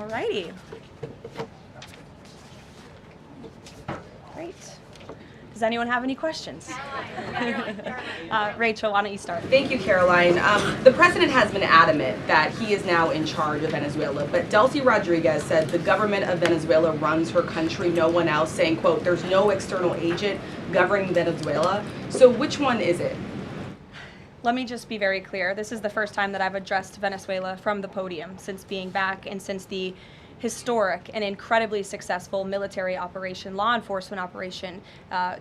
All righty. Great. Does anyone have any questions? Rachel, why don't you start? Thank you, Caroline. The president has been adamant that he is now in charge of Venezuela, but Delcy Rodriguez said the government of Venezuela runs her country, no one else, saying, quote, there's no external agent governing Venezuela. So which one is it? Let me just be very clear. This is the first time that I've addressed Venezuela from the podium since being back and since the historic and incredibly successful military operation, law enforcement operation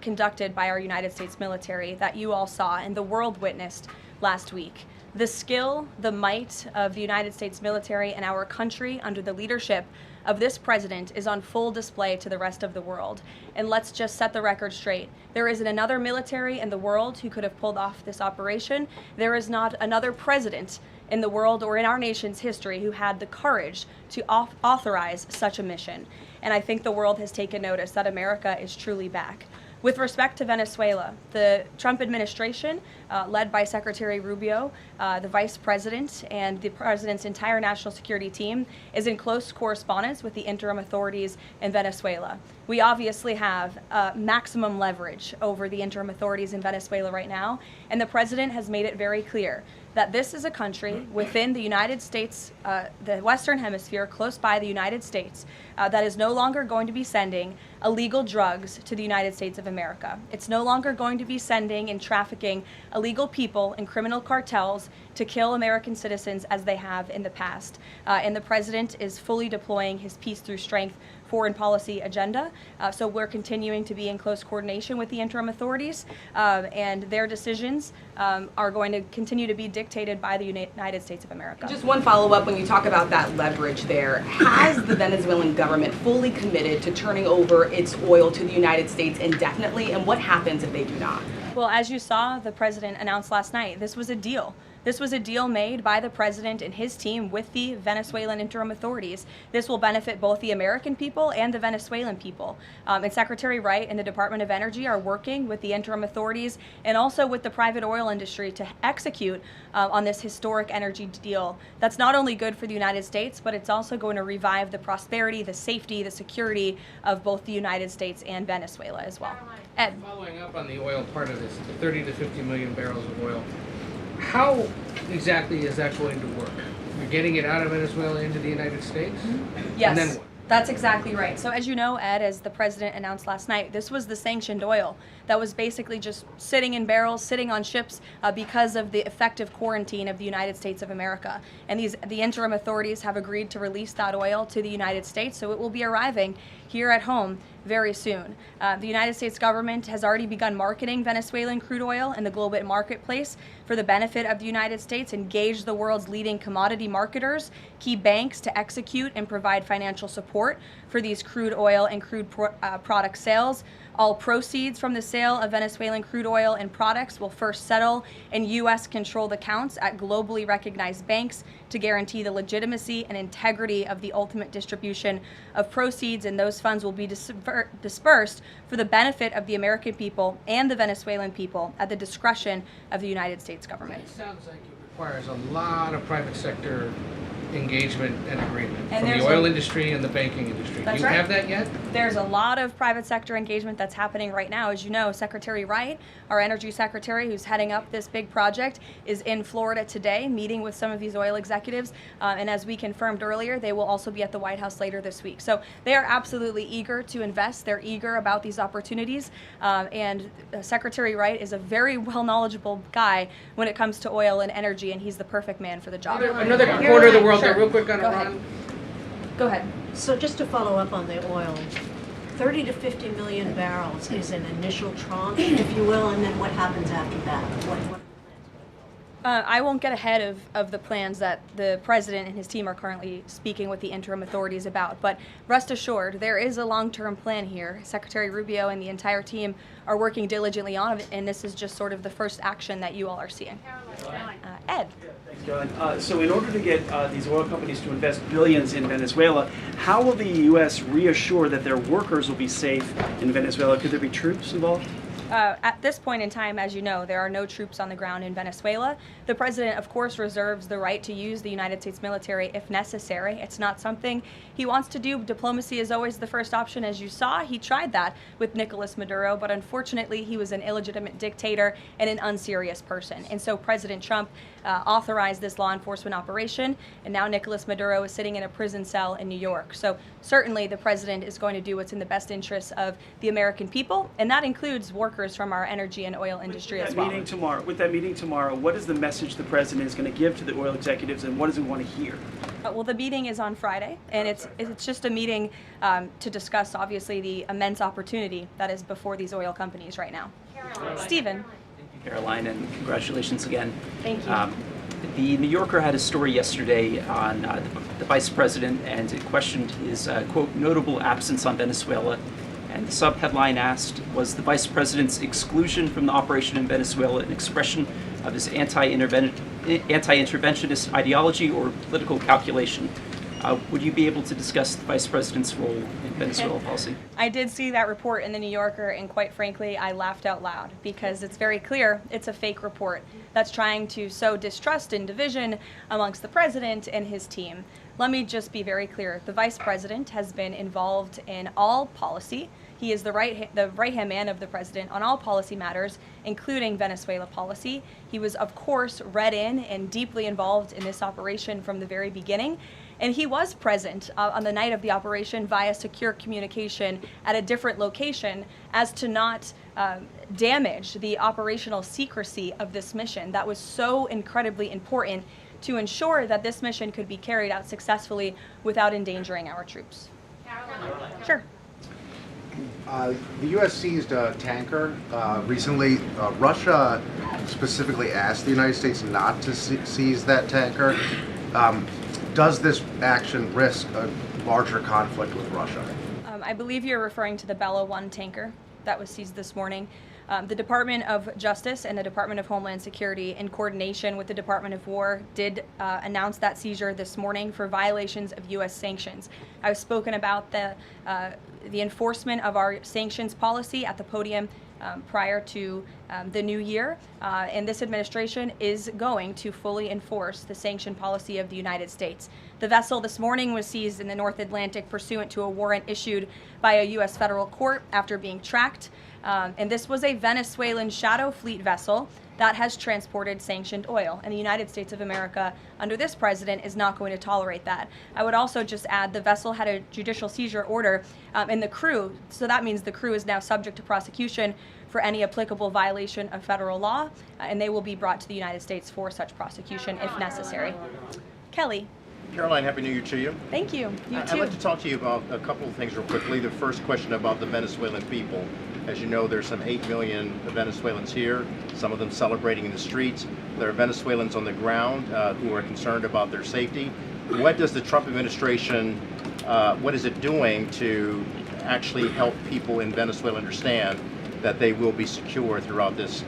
conducted by our United States military that you all saw and the world witnessed last week. The skill, the might of the United States military and our country under the leadership of this president is on full display to the rest of the world. And let's just set the record straight. There isn't another military in the world who could have pulled off this operation. There is not another president in the world or in our nation's history who had the courage to authorize such a mission. And I think the world has taken notice that America is truly back. With respect to Venezuela, the Trump administration, led by Secretary Rubio, the vice president, and the president's entire national security team, is in close correspondence with the interim authorities in Venezuela. We obviously have maximum leverage over the interim authorities in Venezuela right now, and the president has made it very clear that this is a country within the United States, the Western Hemisphere, close by the United States, that is no longer going to be sending illegal drugs to the United States of America. It's no longer going to be sending and trafficking illegal people and criminal cartels to kill American citizens as they have in the past. And the president is fully deploying his peace through strength foreign policy agenda. So we're continuing to be in close coordination with the interim authorities, and their decisions are going to continue to be dictated by the United States of America. Just one follow-up when you talk about that leverage there. Has the Venezuelan government fully committed to turning over its oil to the United States indefinitely, and what happens if they do not? Well, as you saw, the president announced last night, this was a deal. This was a deal made by the president and his team with the Venezuelan interim authorities. This will benefit both the American people and the Venezuelan people. And Secretary Wright and the Department of Energy are working with the interim authorities and also with the private oil industry to execute on this historic energy deal. That's not only good for the United States, but it's also going to revive the prosperity, the safety, the security of both the United States and Venezuela as well. Ed. Following up on the oil part of this, the 30 to 50 million barrels of oil, how exactly is that going to work? You're getting it out of Venezuela into the United States? Yes. And then what? That's exactly right. So as you know, Ed, as the president announced last night, this was the sanctioned oil that was basically just sitting in barrels, sitting on ships because of the effective quarantine of the United States of America. And the interim authorities have agreed to release that oil to the United States, so it will be arriving here at home very soon. The United States government has already begun marketing Venezuelan crude oil in the global marketplace for the benefit of the United States, engaged the world's leading commodity marketers, key banks to execute and provide financial support for these crude oil and crude product sales. All proceeds from the sale of Venezuelan crude oil and products will first settle in U.S.-controlled accounts at globally recognized banks to guarantee the legitimacy and integrity of the ultimate distribution of proceeds, and those funds will be dispersed for the benefit of the American people and the Venezuelan people at the discretion of the United States government. It sounds like it requires a lot of private sector engagement and agreement And from the oil industry and the banking industry. Do you have that yet? There's a lot of private sector engagement that's happening right now. As you know, Secretary Wright, our energy secretary who's heading up this big project, is in Florida today meeting with some of these oil executives. And as we confirmed earlier, they will also be at the White House later this week. So they are absolutely eager to invest. They're eager about these opportunities. And Secretary Wright is a very knowledgeable guy when it comes to oil and energy, and he's the perfect man for the job. Another corner of the world, Sure. real quick on Go Iran. ahead. Go ahead. So just to follow up on the oil, 30 to 50 million barrels is an initial tranche, if you will, and then what happens after that? What I won't get ahead of the plans that the president and his team are currently speaking with the interim authorities about, but rest assured, there is a long-term plan here. Secretary Rubio and the entire team are working diligently on it, and this is just sort of the first action that you all are seeing. Ed. Thanks, Caroline. So in order to get these oil companies to invest billions in Venezuela, how will the U.S. reassure that their workers will be safe in Venezuela? Could there be troops involved? At this point in time, as you know, there are no troops on the ground in Venezuela. The president, of course, reserves the right to use the United States military if necessary. It's not something he wants to do. Diplomacy is always the first option, as you saw. He tried that with Nicolas Maduro, but unfortunately, he was an illegitimate dictator and an unserious person. And so President Trump authorized this law enforcement operation, and now Nicolas Maduro is sitting in a prison cell in New York. So certainly the president is going to do what's in the best interests of the American people, and that includes workers from our energy and oil industry as well. With that meeting tomorrow, what is the message the president is going to give to the oil executives, and what does he want to hear? Well, the meeting is on Friday, and it's just a meeting to discuss, obviously, the immense opportunity that is before these oil companies right now. Stephen. Caroline, and congratulations again. Thank you. The New Yorker had a story yesterday on the vice president, and it questioned his, quote, notable absence on Venezuela. And the subheadline asked, was the vice president's exclusion from the operation in Venezuela an expression of his anti-interventionist ideology or political calculation? Would you be able to discuss the vice president's role in Venezuela policy? I did see that report in the New Yorker, and quite frankly, I laughed out loud because it's very clear it's a fake report that's trying to sow distrust and division amongst the president and his team. Let me just be very clear. The vice president has been involved in all policy. He is the right-hand man of the president on all policy matters, including Venezuela policy. He was, of course, read in and deeply involved in this operation from the very beginning. And he was present on the night of the operation via secure communication at a different location as to not damage the operational secrecy of this mission. That was so incredibly important to ensure that this mission could be carried out successfully without endangering our troops. Caroline. Sure. The U.S. seized a tanker recently. Russia specifically asked the United States not to seize that tanker. Does this action risk a larger conflict with Russia? I believe you're referring to the Bella 1 tanker that was seized this morning. The Department of Justice and the Department of Homeland Security, in coordination with the Department of War, did announce that seizure this morning for violations of U.S. sanctions. I've spoken about the enforcement of our sanctions policy at the podium prior to the new year, and this administration is going to fully enforce the sanction policy of the United States. The vessel this morning was seized in the North Atlantic pursuant to a warrant issued by a U.S. federal court after being tracked, and this was a Venezuelan shadow fleet vessel that has transported sanctioned oil, and the United States of America, under this president, is not going to tolerate that. I would also just add the vessel had a judicial seizure order, and the crew, so that means the crew is now subject to prosecution for any applicable violation of federal law, and they will be brought to the United States for such prosecution if necessary. Kelly. Caroline, Happy New Year to you. Thank you. You too. I'd like to talk to you about a couple of things real quickly. The first question about the Venezuelan people. As you know, there's some 8 million Venezuelans here, some of them celebrating in the streets. There are Venezuelans on the ground who are concerned about their safety. What does the Trump administration, what is it doing to actually help people in Venezuela understand that they will be secure throughout this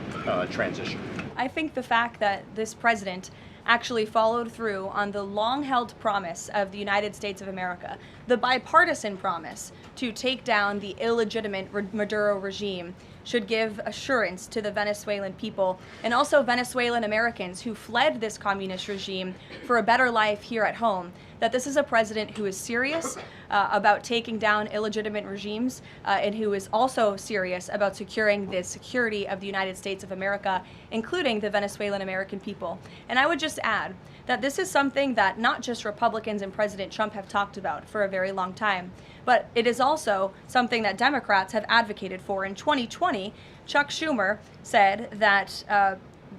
transition? I think the fact that this president actually followed through on the long-held promise of the United States of America, the bipartisan promise to take down the illegitimate Maduro regime, should give assurance to the Venezuelan people and also Venezuelan Americans who fled this communist regime for a better life here at home, that this is a president who is serious about taking down illegitimate regimes and who is also serious about securing the security of the United States of America, including the Venezuelan American people. And I would just add that this is something that not just Republicans and President Trump have talked about for a very long time, but it is also something that Democrats have advocated for. In 2020, Chuck Schumer said that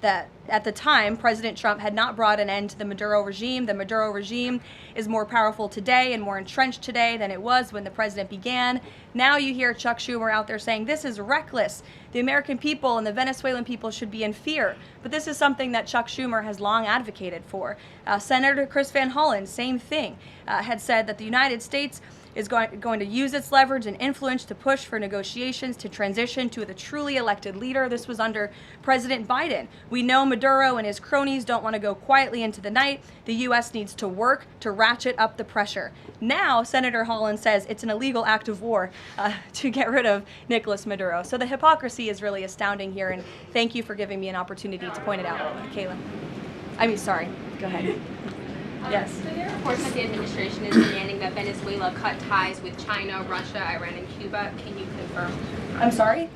that at the time, President Trump had not brought an end to the Maduro regime. The Maduro regime is more powerful today and more entrenched today than it was when the president began. Now you hear Chuck Schumer out there saying this is reckless. The American people and the Venezuelan people should be in fear. But this is something that Chuck Schumer has long advocated for. Senator Chris Van Hollen, same thing, had said that the United States is going to use its leverage and influence to push for negotiations to transition to the truly elected leader. This was under President Biden. We know Maduro and his cronies don't want to go quietly into the night. The U.S. needs to work to ratchet up the pressure. Now, Senator Rollins says it's an illegal act of war to get rid of Nicolas Maduro. So the hypocrisy is really astounding here, and thank you for giving me an opportunity to point it out, Kayla. Sorry, go ahead. Yes. So there are reports that the administration is demanding that Venezuela cut ties with China, Russia, Iran, and Cuba. Can you confirm? I'm sorry?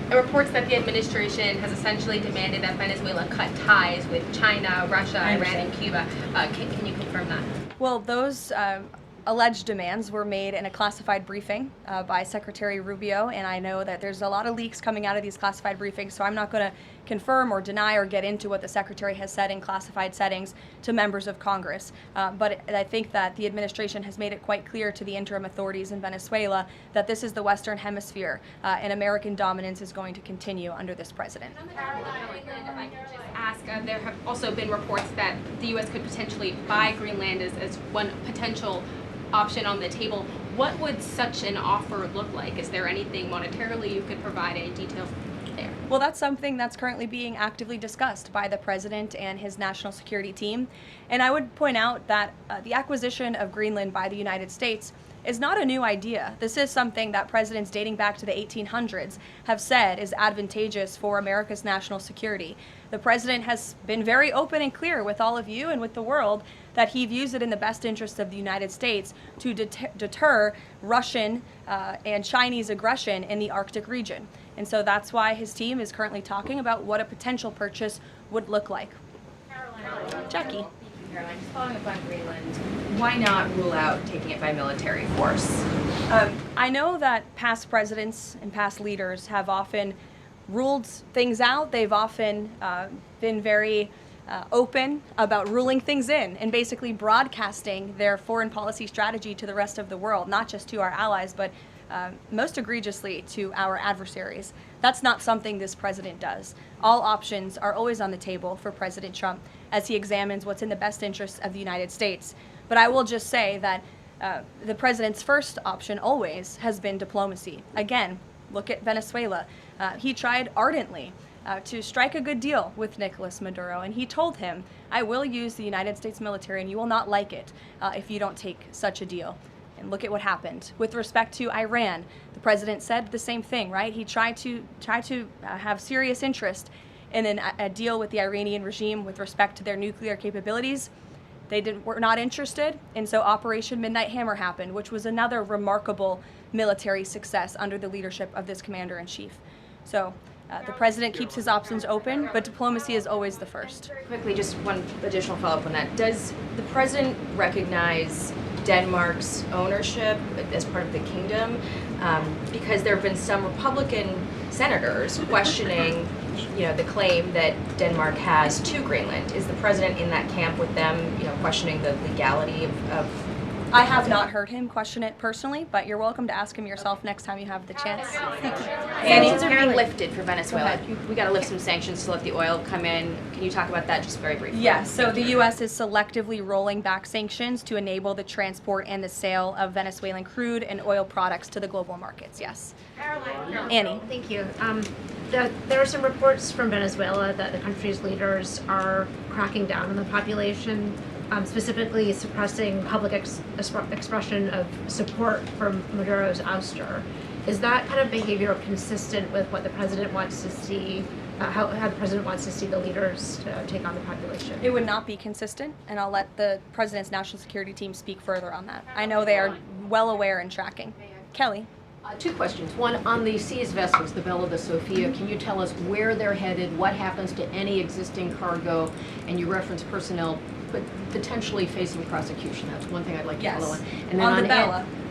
Reports that the administration has essentially demanded that Venezuela cut ties with China, Russia, Iran, and Cuba. Can you confirm that? Well, those alleged demands were made in a classified briefing by Secretary Rubio, and I know that there's a lot of leaks coming out of these classified briefings, so I'm not going to confirm or deny or get into what the Secretary has said in classified settings to members of Congress. But I think that the administration has made it quite clear to the interim authorities in Venezuela that this is the Western Hemisphere, and American dominance is going to continue under this president. If I could just ask, there have also been reports that the U.S. could potentially buy Greenland as one potential option on the table. What would such an offer look like? Is there anything monetarily you could provide, any details there? Well, that's something that's currently being actively discussed by the president and his national security team. And I would point out that the acquisition of Greenland by the United States is not a new idea. This is something that presidents dating back to the 1800s have said is advantageous for America's national security. The president has been very open and clear with all of you and with the world that he views it in the best interest of the United States to deter Russian and Chinese aggression in the Arctic region. And so that's why his team is currently talking about what a potential purchase would look like. Karoline. Jackie. Karoline, just following up on Greenland, why not rule out taking it by military force? I know that past presidents and past leaders have often ruled things out. They've often been very open about ruling things in and basically broadcasting their foreign policy strategy to the rest of the world, not just to our allies, but most egregiously to our adversaries. That's not something this president does. All options are always on the table for President Trump as he examines what's in the best interests of the United States. But I will just say that the president's first option always has been diplomacy. Again, look at Venezuela. He tried ardently to strike a good deal with Nicolas Maduro, and he told him, I will use the United States military and you will not like it if you don't take such a deal. And look at what happened. With respect to Iran, the president said the same thing, right? He tried to have serious interest in a deal with the Iranian regime with respect to their nuclear capabilities. They were not interested, and so Operation Midnight Hammer happened, which was another remarkable military success under the leadership of this commander-in-chief. So the president keeps his options open, but diplomacy is always the first. Quickly, just one additional follow-up on that. Does the president recognize Denmark's ownership as part of the kingdom? Because there have been some Republican senators questioning, the claim that Denmark has to Greenland. Is the president in that camp with them, questioning the legality of I have not heard him question it personally, but you're welcome to ask him yourself next time you have the chance. Sanctions are being lifted for Venezuela. We got to lift some sanctions to let the oil come in. Can you talk about that just very briefly? Yes, so the U.S. is selectively rolling back sanctions to enable the transport and the sale of Venezuelan crude and oil products to the global markets, yes. Karoline. Annie. Thank you. There are some reports from Venezuela that the country's leaders are cracking down on the population, specifically suppressing public expression of support for Maduro's ouster. Is that kind of behavior consistent with what the president wants to see, how the president wants to see the leaders take on the population? It would not be consistent, and I'll let the president's national security team speak further on that. I know they are well aware and tracking. Kelly. Two questions. One, on the seized vessels, the Bella, the Sophia, can you tell us where they're headed, what happens to any existing cargo, and you reference personnel but potentially facing prosecution? That's one thing I'd like to follow on. And then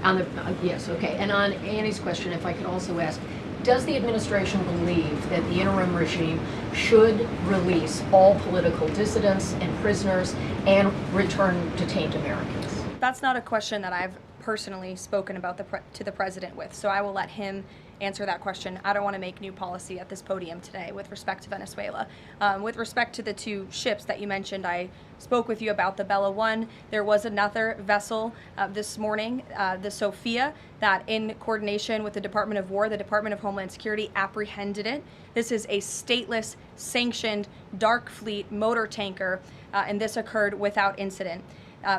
on the Bella. Yes, okay. And on Annie's question, if I could also ask, does the administration believe that the interim regime should release all political dissidents and prisoners and return detained Americans? That's not a question that I've personally spoken about to the president with, so I will let him answer that question. I don't want to make new policy at this podium today with respect to Venezuela. With respect to the two ships that you mentioned, I spoke with you about the Bella 1. There was another vessel this morning, the Sophia, that in coordination with the Department of War, the Department of Homeland Security apprehended it. This is a stateless, sanctioned, dark fleet motor tanker, and this occurred without incident.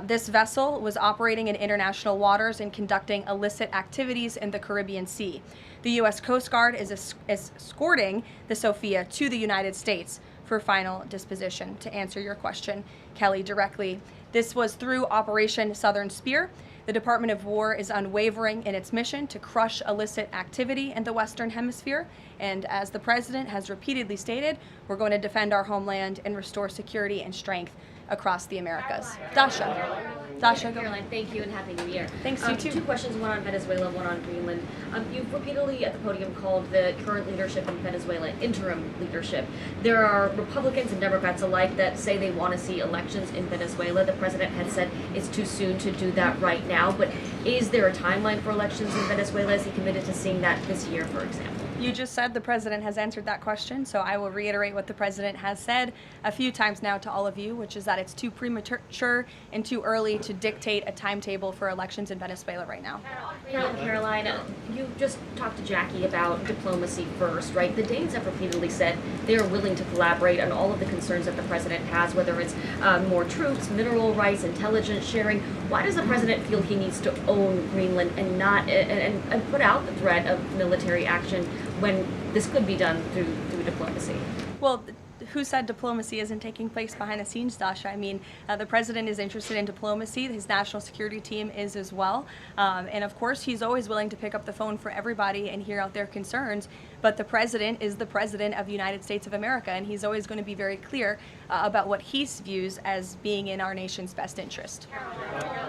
This vessel was operating in international waters and conducting illicit activities in the Caribbean Sea. The U.S. Coast Guard is escorting the Sophia to the United States for final disposition. To answer your question, Kelly, directly, this was through Operation Southern Spear. The Department of War is unwavering in its mission to crush illicit activity in the Western Hemisphere. And as the President has repeatedly stated, we're going to defend our homeland and restore security and strength across the Americas. Dasha, go. Caroline, thank you and Happy New Year. Thanks, you too. Two questions, one on Venezuela, one on Greenland. You've repeatedly at the podium called the current leadership in Venezuela interim leadership. There are Republicans and Democrats alike that say they want to see elections in Venezuela. The president had said it's too soon to do that right now, but is there a timeline for elections in Venezuela? Is he committed to seeing that this year, for example? You just said the president has answered that question, so I will reiterate what the president has said a few times now to all of you, which is that it's too premature and too early to dictate a timetable for elections in Venezuela right now. Caroline, you just talked to Jackie about diplomacy first, right? The Danes have repeatedly said they are willing to collaborate on all of the concerns that the president has, whether it's more troops, mineral rights, intelligence sharing. Why does the president feel he needs to own Greenland and not and put out the threat of military action when this could be done through diplomacy? Well, who said diplomacy isn't taking place behind the scenes, Dasha? I mean, the president is interested in diplomacy. His national security team is as well. And of course, he's always willing to pick up the phone for everybody and hear out their concerns. But the president is the president of the United States of America, and he's always going to be very clear about what he views as being in our nation's best interest.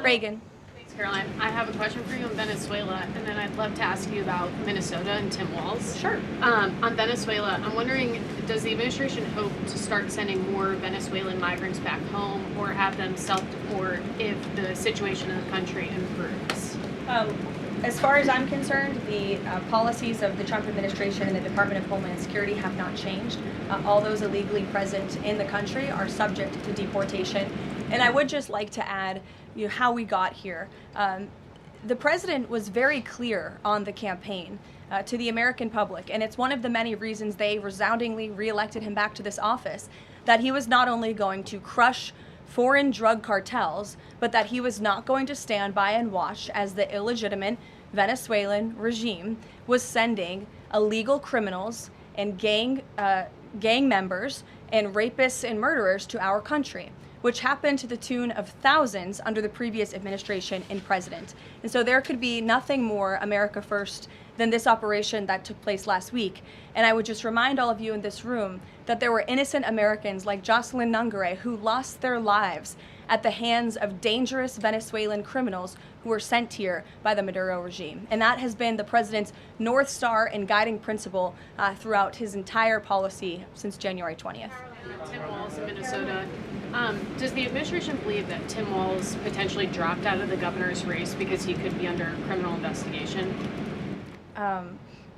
Reagan. Caroline, I have a question for you on Venezuela, and then I'd love to ask you about Minnesota and Tim Walz. Sure. On Venezuela, I'm wondering, does the administration hope to start sending more Venezuelan migrants back home or have them self-deport if the situation in the country improves? As far as I'm concerned, the policies of the Trump administration and the Department of Homeland Security have not changed. All those illegally present in the country are subject to deportation. And I would just like to add, how we got here. The president was very clear on the campaign to the American public, and it's one of the many reasons they resoundingly reelected him back to this office, that he was not only going to crush foreign drug cartels, but that he was not going to stand by and watch as the illegitimate Venezuelan regime was sending illegal criminals and gang members and rapists and murderers to our country, which happened to the tune of thousands under the previous administration and president. And so there could be nothing more America first than this operation that took place last week. And I would just remind all of you in this room that there were innocent Americans like Jocelyn Nungare who lost their lives at the hands of dangerous Venezuelan criminals who were sent here by the Maduro regime. And that has been the president's North Star and guiding principle throughout his entire policy since January 20th. Tim Walz in Minnesota. Does the administration believe that Tim Walz potentially dropped out of the governor's race because he could be under criminal investigation?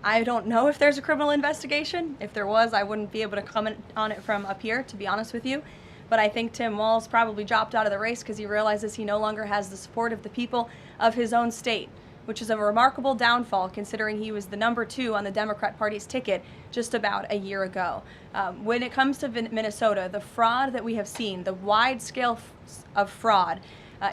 I don't know if there's a criminal investigation. If there was, I wouldn't be able to comment on it from up here, to be honest with you. But I think Tim Walz probably dropped out of the race because he realizes he no longer has the support of the people of his own state, which is a remarkable downfall considering he was the number 2 on the Democrat Party's ticket just about a year ago. When it comes to Minnesota, the fraud that we have seen, the wide scale of fraud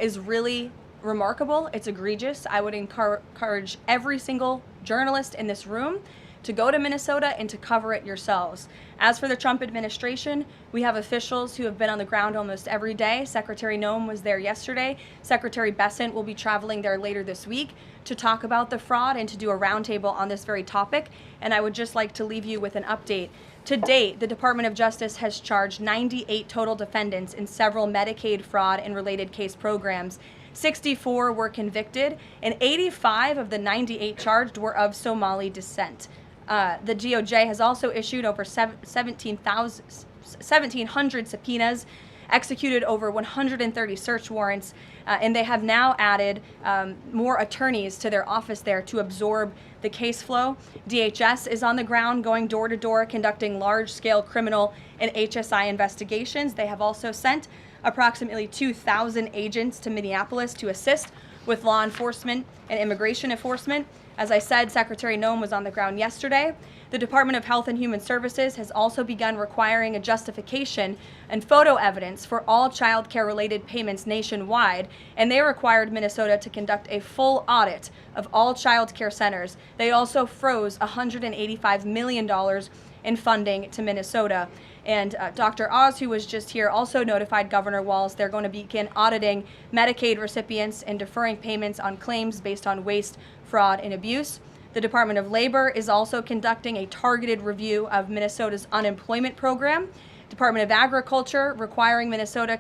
is really remarkable. It's egregious. I would encourage every single journalist in this room to go to Minnesota and to cover it yourselves. As for the Trump administration, we have officials who have been on the ground almost every day. Secretary Noem was there yesterday. Secretary Bessent will be traveling there later this week to talk about the fraud and to do a roundtable on this very topic. And I would just like to leave you with an update. To date, the Department of Justice has charged 98 total defendants in several Medicaid fraud and related case programs. 64 were convicted, and 85 of the 98 charged were of Somali descent. The DOJ has also issued over 1,700 subpoenas executed over 130 search warrants, and they have now added more attorneys to their office there to absorb the case flow. DHS is on the ground going door to door conducting large-scale criminal and HSI investigations. They have also sent approximately 2,000 agents to Minneapolis to assist with law enforcement and immigration enforcement. As I said, Secretary Noem was on the ground yesterday. The Department of Health and Human Services has also begun requiring a justification and photo evidence for all child care related payments nationwide, and they required Minnesota to conduct a full audit of all child care centers. They also froze $185 million in funding to Minnesota. And Dr. Oz, who was just here, also notified Governor Walz they're going to begin auditing Medicaid recipients and deferring payments on claims based on waste, fraud, and abuse. The Department of Labor is also conducting a targeted review of Minnesota's unemployment program. Department of Agriculture requiring Minnesota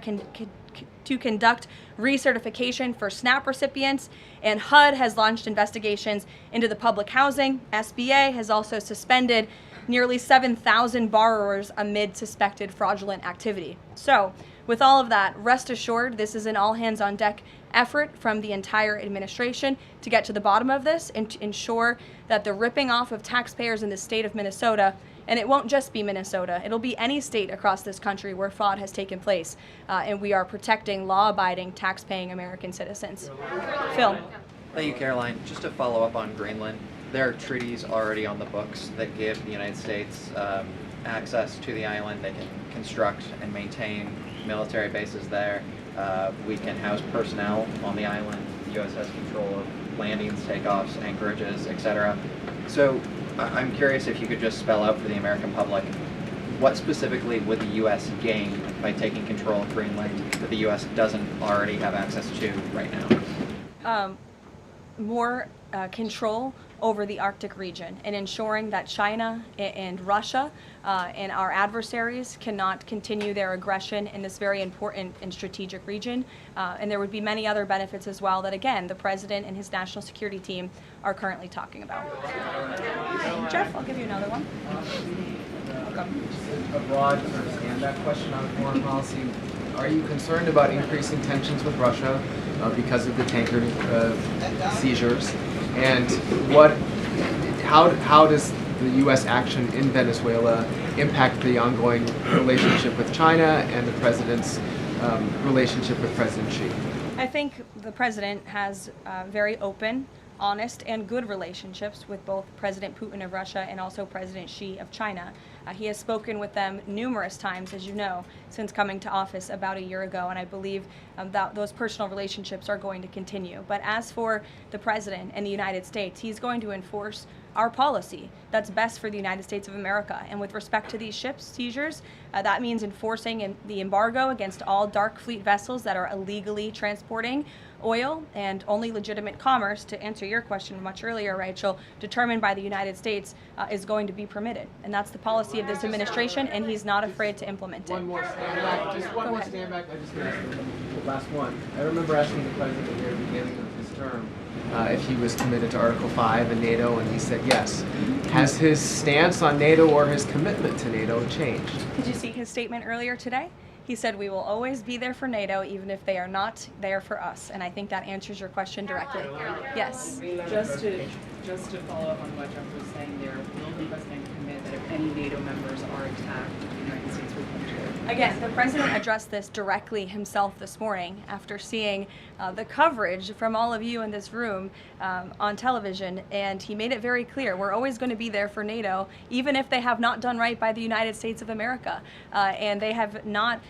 to conduct recertification for SNAP recipients, and HUD has launched investigations into the public housing. SBA has also suspended nearly 7,000 borrowers amid suspected fraudulent activity. So, with all of that, rest assured this is an all-hands-on-deck effort from the entire administration to get to the bottom of this and to ensure that the ripping off of taxpayers in the state of Minnesota, and it won't just be Minnesota, it'll be any state across this country where fraud has taken place, and we are protecting law-abiding, tax-paying American citizens. Phil. Thank you, Caroline. Just to follow up on Greenland, there are treaties already on the books that give the United States access to the island. They can construct and maintain military bases there. We can house personnel on the island. The U.S. has control of landings, takeoffs, anchorages, etc. So I'm curious if you could just spell out for the American public what specifically would the U.S. gain by taking control of Greenland that the U.S. doesn't already have access to right now? More control over the Arctic region and ensuring that China and Russia and our adversaries cannot continue their aggression in this very important and strategic region. And there would be many other benefits as well that, again, the President and his national security team are currently talking about. Jeff, I'll give you another one. A broad sort of stand-back question on foreign policy. Are you concerned about increasing tensions with Russia because of the tanker seizures? And how does the U.S. action in Venezuela impact the ongoing relationship with China and the President's relationship with President Xi? I think the President has very open, honest, and good relationships with both President Putin of Russia and also President Xi of China. He has spoken with them numerous times, as you know, since coming to office about a year ago, and I believe that those personal relationships are going to continue. But as for the President and the United States, he's going to enforce our policy that's best for the United States of America. And with respect to these ship seizures, that means enforcing the embargo against all dark fleet vessels that are illegally transporting oil, and only legitimate commerce, to answer your question much earlier, Rachel, determined by the United States is going to be permitted. And that's the policy of this administration, and he's not afraid to implement it. One more stand back. Just one more stand back. I just want to ask the last one. I remember asking the President at the very beginning of his term if he was committed to Article 5 and NATO, and he said yes. Has his stance on NATO or his commitment to NATO changed? Did you see his statement earlier today? He said we will always be there for NATO, even if they are not there for us. And I think that answers your question directly. Yes. Just to follow up on what Jeff was saying there, will the President commit that if any NATO members are attacked, the United States will come to it? Again, the President addressed this directly himself this morning after seeing the coverage from all of you in this room on television, and he made it very clear we're always going to be there for NATO, even if they have not done right by the United States of America. And they have not,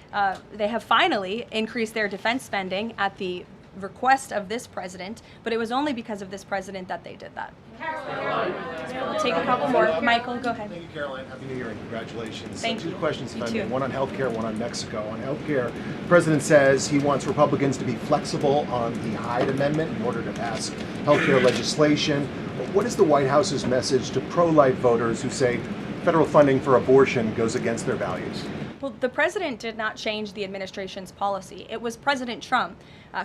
they have finally increased their defense spending at the request of this president, but it was only because of this president that they did that. We'll take a couple more. Michael, go ahead. Thank you, Caroline. Happy New Year and congratulations. Thank you. Two questions, if You I may. too. One on healthcare, one on Mexico. On healthcare, the President says he wants Republicans to be flexible on the Hyde Amendment in order to pass healthcare legislation. What is the White House's message to pro-life voters who say federal funding for abortion goes against their values? Well, the president did not change the administration's policy. It was President Trump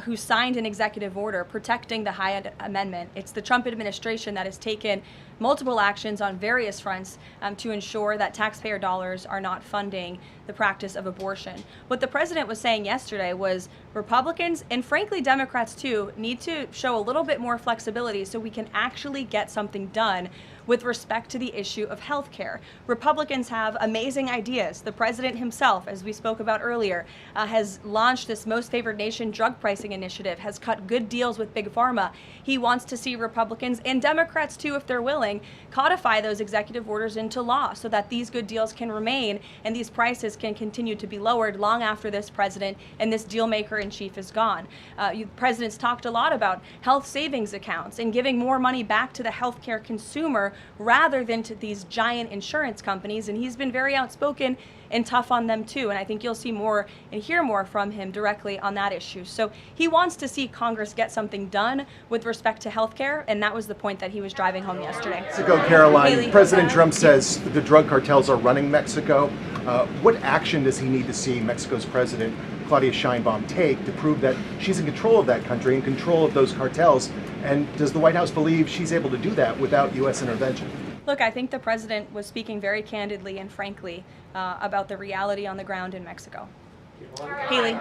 who signed an executive order protecting the Hyde Amendment. It's the Trump administration that has taken multiple actions on various fronts to ensure that taxpayer dollars are not funding the practice of abortion. What the president was saying yesterday was Republicans, and frankly Democrats too, need to show a little bit more flexibility so we can actually get something done with respect to the issue of health care. Republicans have amazing ideas. The president himself, as we spoke about earlier, has launched this Most Favored Nation drug pricing initiative, has cut good deals with Big Pharma. He wants to see Republicans and Democrats too, if they're willing, codify those executive orders into law so that these good deals can remain and these prices can continue to be lowered long after this president and this deal maker in chief is gone. President's talked a lot about health savings accounts and giving more money back to the healthcare consumer rather than to these giant insurance companies, and he's been very outspoken and tough on them too, and I think you'll see more and hear more from him directly on that issue. So he wants to see Congress get something done with respect to health care, and that was the point that he was driving home yesterday. Mexico, Karoline, President Trump says the drug cartels are running Mexico. What action does he need to see Mexico's president, Claudia Sheinbaum, take to prove that she's in control of that country, in control of those cartels? And does the White House believe she's able to do that without U.S. intervention? Look, I think the president was speaking very candidly and frankly about the reality on the ground in Mexico. Haley.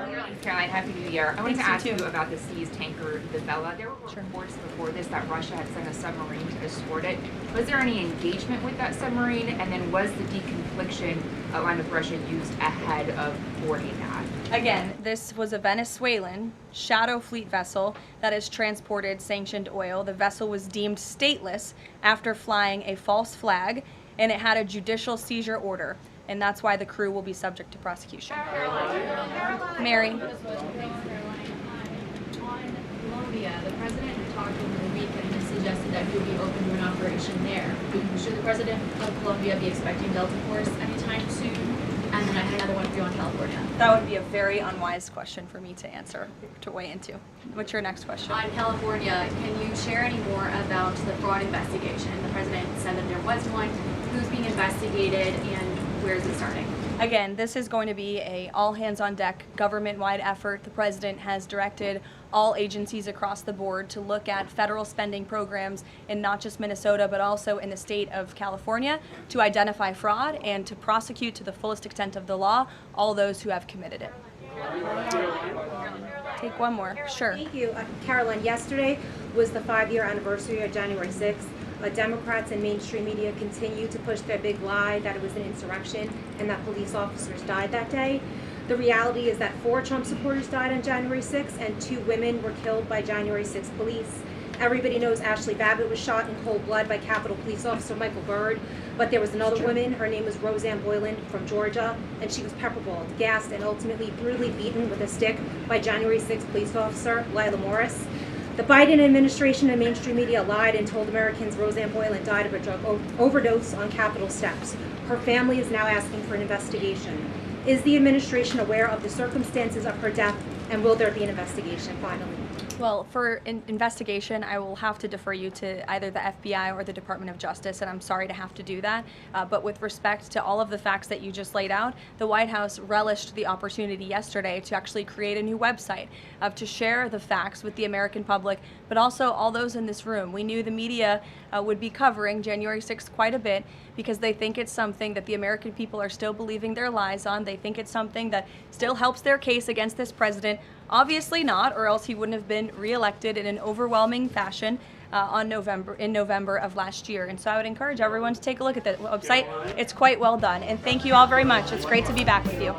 Caroline, Happy New Year. I wanted to ask you about the seized tanker, the Vela. There were reports before this that Russia had sent a submarine to escort it. Was there any engagement with that submarine? And then was the deconfliction line with Russia used ahead of boarding that? Again, this was a Venezuelan shadow fleet vessel that has transported sanctioned oil. The vessel was deemed stateless after flying a false flag, and it had a judicial seizure order. And that's why the crew will be subject to prosecution. Mary. On Colombia, the president had talked over the weekend and suggested that he would be open to an operation there. Should the president of Colombia be expecting Delta Force anytime soon? And then I had another one for you on California. That would be a very unwise question for me to answer, to weigh into. What's your next question? On California, can you share any more about the fraud investigation? The president said that there was one. Who's being investigated and where is it starting? Again, this is going to be a all-hands-on-deck government-wide effort. The president has directed all agencies across the board to look at federal spending programs in not just Minnesota, but also in the state of California to identify fraud and to prosecute to the fullest extent of the law all those who have committed it. Take one more. Sure. Thank you. Caroline, yesterday was the 5-year anniversary of January 6th. Democrats and mainstream media continue to push their big lie that it was an insurrection and that police officers died that day. The reality is that 4 Trump supporters died on January 6th and 2 women were killed by January 6th police. Everybody knows Ashley Babbitt was shot in cold blood by Capitol Police Officer Michael Byrd, but there was another woman, her name was Roseanne Boyland from Georgia, and she was pepperballed, gassed, and ultimately brutally beaten with a stick by January 6th police officer Lila Morris. The Biden administration and mainstream media lied and told Americans Roseanne Boyland died of a drug overdose on Capitol steps. Her family is now asking for an investigation. Is the administration aware of the circumstances of her death, and will there be an investigation finally? Well, for investigation, I will have to defer you to either the FBI or the Department of Justice, and I'm sorry to have to do that. But with respect to all of the facts that you just laid out, the White House relished the opportunity yesterday to actually create a new website to share the facts with the American public, but also all those in this room. We knew the media would be covering January 6th quite a bit because they think it's something that the American people are still believing their lies on. They think it's something that still helps their case against this president. Obviously not, or else he wouldn't have been reelected in an overwhelming fashion in November of last year. And so I would encourage everyone to take a look at the website. It's quite well done. And thank you all very much. It's great to be back with you.